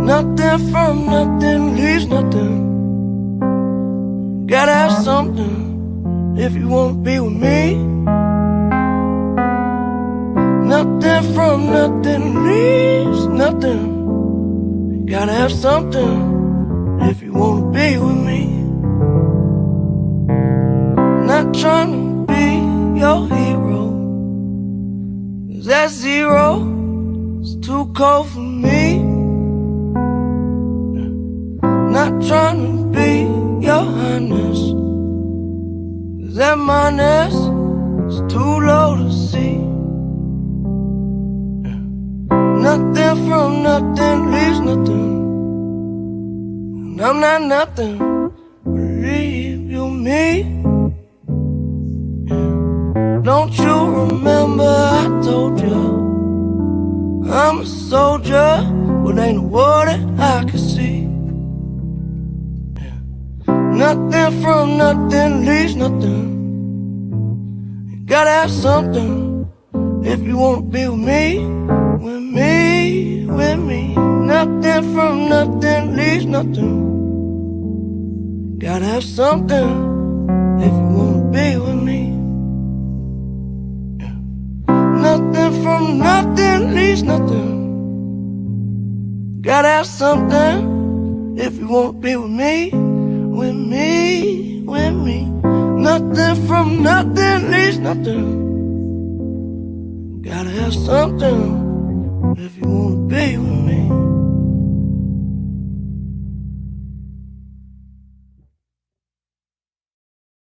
Nothing from nothing leaves nothing. Gotta have something if you wanna be with me. Nothing from nothing leaves nothing. Gotta have something if you wanna be with me. Not trying to be your hero, 'cause that zero is too cold for me. Not trying to be your highness, 'cause that minus is too low to see. Nothing from nothing leaves nothing, and I'm not nothing, believe you me. Don't you remember I told you I'm a soldier, but ain't a war that I can see. Nothing from nothing leaves nothing. You gotta have something if you wanna be with me. With me, with me. Nothing from nothing leaves nothing. Gotta have something if you wanna be with me. Yeah. Nothing from nothing leaves nothing. Gotta have something if you wanna be with me. With me, with me. Nothing from nothing leaves nothing. Gotta have something if you wanna be with me.